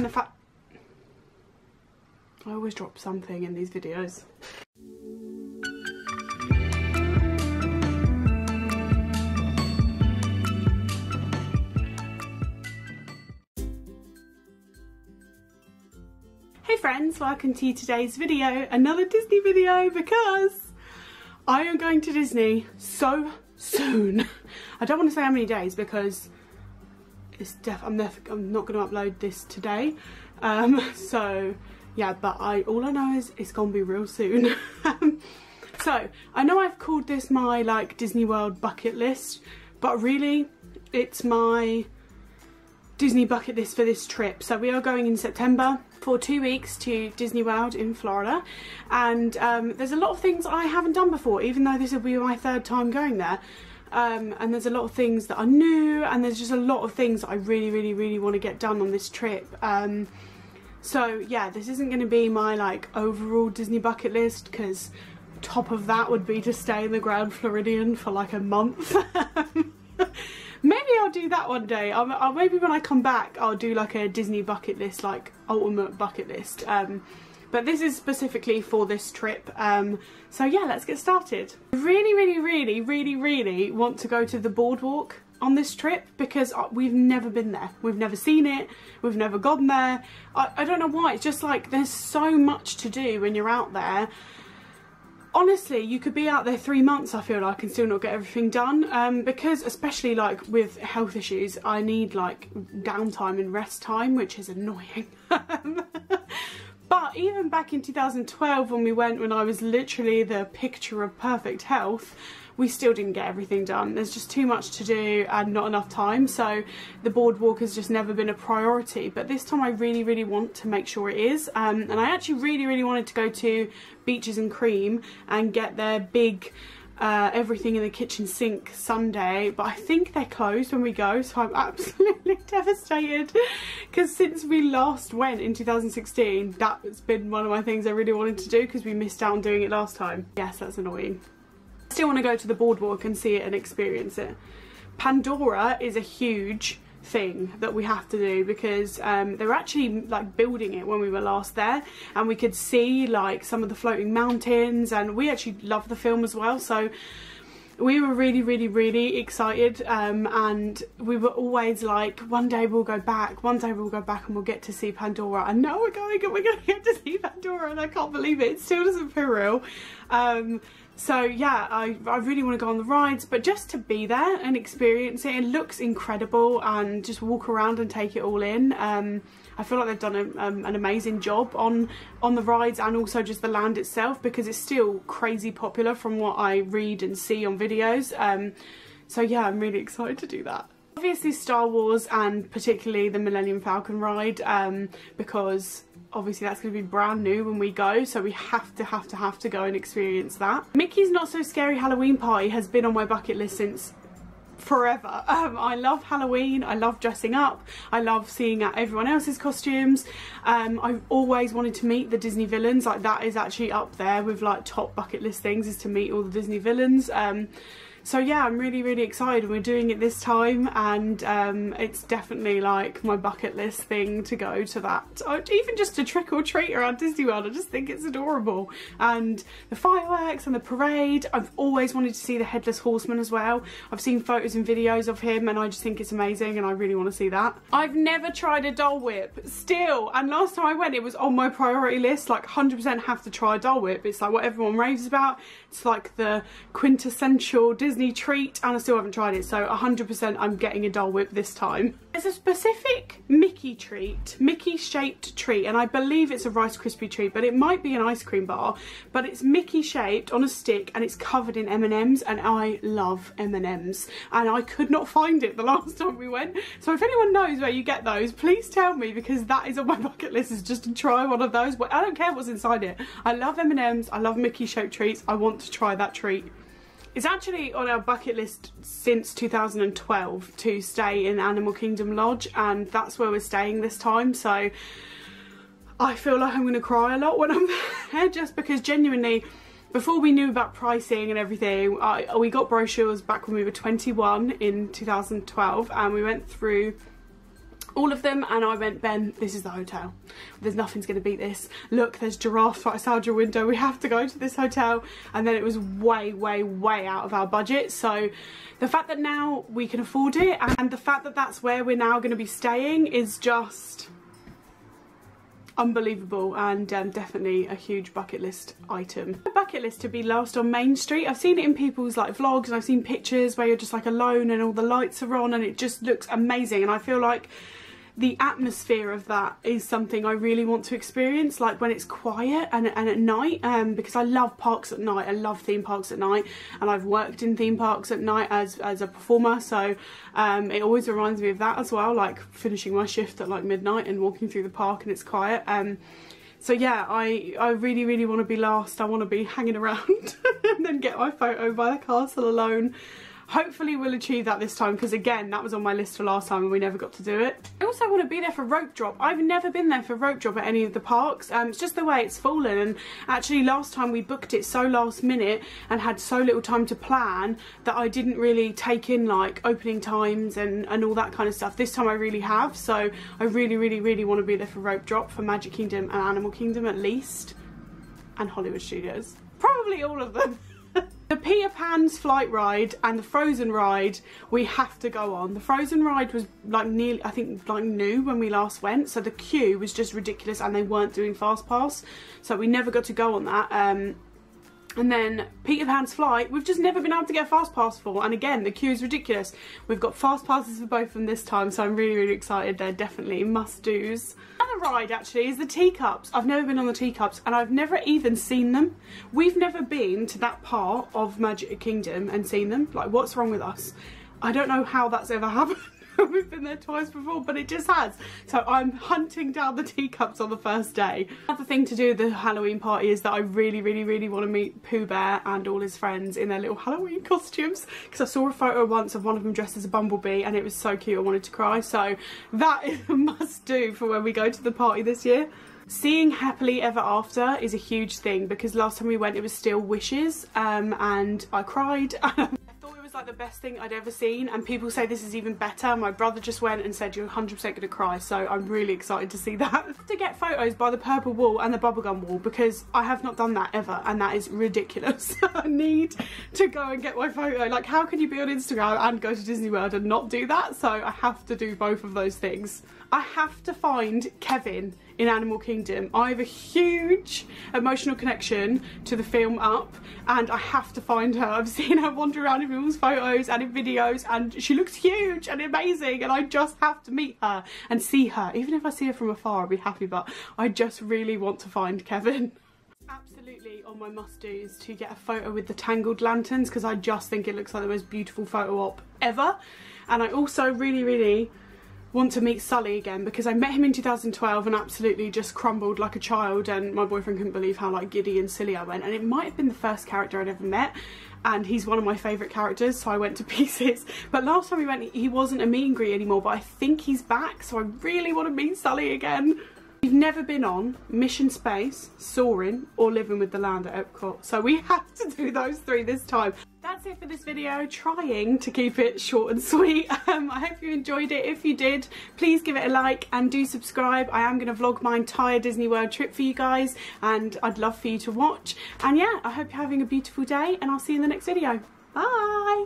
the fact I always drop something in these videos. Hey friends, welcome to today's video, another Disney video, because I am going to Disney so soon. I don't want to say how many days because it's I'm not going to upload this today. So yeah, but all I know is it's going to be real soon. So I know I've called this my like Disney World bucket list, but really it's my Disney bucket list for this trip. So we are going in September for 2 weeks to Disney World in Florida, and there's a lot of things I haven't done before, even though this will be my third time going there. And there's a lot of things that are new, and there's just a lot of things that I really want to get done on this trip. So yeah, this isn't going to be my like overall Disney bucket list, because top of that would be to stay in the Grand Floridian for like a month. Maybe I'll do that one day. Maybe when I come back I'll do like a Disney bucket list, like ultimate bucket list. But this is specifically for this trip. So yeah, let's get started. I really want to go to the boardwalk on this trip, because we've never been there. We've never seen it. We've never gone there. I don't know why. It's just like there's so much to do when you're out there. Honestly, you could be out there 3 months, I feel like, and still not get everything done, because especially like with health issues, I need like downtime and rest time, which is annoying. But even back in 2012 when we went, when I was literally the picture of perfect health, we still didn't get everything done. There's just too much to do and not enough time, so the boardwalk has just never been a priority. But this time I really want to make sure it is, and I actually really wanted to go to Beaches and Cream and get their big everything in the kitchen sink sundae, but I think they're closed when we go, so I'm absolutely devastated, because since we last went in 2016, that's been one of my things I really wanted to do, because we missed out on doing it last time. Yes, that's annoying. I still want to go to the boardwalk and see it and experience it. Pandora is a huge thing that we have to do, because they were actually like building it when we were last there, and we could see like some of the floating mountains, and we actually loved the film as well, so we were really excited, and we were always like, one day we'll go back and we'll get to see Pandora, and now we're going to get to see Pandora, and I can't believe it. It still doesn't feel real. So yeah, I really want to go on the rides, but just to be there and experience it. It looks incredible, and just walk around and take it all in. I feel like they've done an amazing job on the rides, and also just the land itself, because it's still crazy popular from what I read and see on videos. So yeah, I'm really excited to do that. Obviously Star Wars, and particularly the Millennium Falcon ride, because obviously that's going to be brand new when we go, so we have to go and experience that. Mickey's Not So Scary Halloween Party has been on my bucket list since forever. I love Halloween, I love dressing up, I love seeing everyone else's costumes. I've always wanted to meet the Disney villains. Like, that is actually up there with like top bucket list things, is to meet all the Disney villains. So yeah, I'm really excited. We're doing it this time, and it's definitely like my bucket list thing to go to that. Even just to trick or treat around Disney World, I just think it's adorable. And the fireworks and the parade. I've always wanted to see the Headless Horseman as well. I've seen photos and videos of him, and I just think it's amazing, and I really want to see that. I've never tried a Dole Whip still, and last time I went it was on my priority list, like 100% have to try a Dole Whip. It's like what everyone raves about. It's like the quintessential Disney treat, and I still haven't tried it, so 100% I'm getting a Dole Whip this time. There's a specific Mickey treat, Mickey shaped treat, and I believe it's a Rice Krispie treat, but it might be an ice cream bar, but it's Mickey shaped on a stick, and it's covered in M&Ms, and I love M&Ms, and I could not find it the last time we went. So if anyone knows where you get those, please tell me, because that is on my bucket list, is just to try one of those. But I don't care what's inside it. I love M&Ms, I love Mickey shaped treats. I want to try that treat. It's actually on our bucket list since 2012 to stay in Animal Kingdom Lodge, and that's where we're staying this time, so I feel like I'm going to cry a lot when I'm there, just because genuinely, before we knew about pricing and everything, we got brochures back when we were 21 in 2012, and we went through all of them, and I went, Ben, this is the hotel. There's nothing's going to beat this. Look, there's giraffes right outside your window. We have to go to this hotel. And then it was way, way, way out of our budget. So the fact that now we can afford it, and the fact that that's where we're now going to be staying, is just unbelievable, and definitely a huge bucket list item. A bucket list to be last on Main Street. I've seen it in people's like vlogs, and I've seen pictures where you're just like alone and all the lights are on and it just looks amazing, and I feel like the atmosphere of that is something I really want to experience, like when it's quiet and at night, because I love parks at night. I love theme parks at night, and I've worked in theme parks at night as a performer, so it always reminds me of that as well, like finishing my shift at like midnight and walking through the park and it's quiet. So yeah, I really, really want to be last. I want to be hanging around and then get my photo by the castle alone. Hopefully we'll achieve that this time, because again, that was on my list for last time and we never got to do it. I also want to be there for rope drop. I've never been there for rope drop at any of the parks. It's just the way it's fallen, and actually last time we booked it so last minute and had so little time to plan that I didn't really take in like opening times and all that kind of stuff. This time I really have, so I really, really, really want to be there for rope drop, for Magic Kingdom and Animal Kingdom at least, and Hollywood Studios. Probably all of them. The Peter Pan's flight ride and the Frozen ride we have to go on. The Frozen ride was like nearly, I think, like new when we last went, so the queue was just ridiculous and they weren't doing fast pass, so we never got to go on that. And then Peter Pan's flight, we've just never been able to get a fast pass for, and again the queue is ridiculous. We've got fast passes for both of them this time, so I'm really, really excited. They're definitely must-dos. Another ride actually is the teacups. I've never been on the teacups and I've never even seen them. We've never been to that part of Magic Kingdom and seen them. Like, what's wrong with us? I don't know how that's ever happened. We've been there twice before, but it just has. So I'm hunting down the teacups on the first day. Another thing to do at the Halloween party is that I really, really, really want to meet Pooh Bear and all his friends in their little Halloween costumes, because I saw a photo once of one of them dressed as a bumblebee and it was so cute I wanted to cry. So that is a must do for when we go to the party this year. Seeing Happily Ever After is a huge thing, because last time we went it was still Wishes, and I cried. Like the best thing I'd ever seen, and people say this is even better. My brother just went and said you're 100% gonna cry, so I'm really excited to see that. I have to get photos by the purple wall and the bubblegum wall, because I have not done that ever and that is ridiculous. I need to go and get my photo. Like, how can you be on Instagram and go to Disney World and not do that? So I have to do both of those things. I have to find Kevin in Animal Kingdom. I have a huge emotional connection to the film Up, and I have to find her. I've seen her wander around in people's photos and in videos, and she looks huge and amazing, and I just have to meet her and see her. Even if I see her from afar, I'll be happy, but I just really want to find Kevin. Absolutely on my must-dos to get a photo with the Tangled lanterns, because I just think it looks like the most beautiful photo op ever. And I also really, really want to meet Sully again, because I met him in 2012 and absolutely just crumbled like a child, and my boyfriend couldn't believe how like giddy and silly I went, and it might have been the first character I'd ever met, and he's one of my favourite characters, so I went to pieces. But last time we went he wasn't a meet and greet anymore, but I think he's back, so I really want to meet Sully again. We've never been on Mission Space, Soarin' or Living with the Land at Epcot, so we have to do those three this time. That's it for this video, trying to keep it short and sweet. I hope you enjoyed it. If you did, please give it a like and do subscribe. I am going to vlog my entire Disney World trip for you guys, and I'd love for you to watch. And yeah, I hope you're having a beautiful day, and I'll see you in the next video. Bye!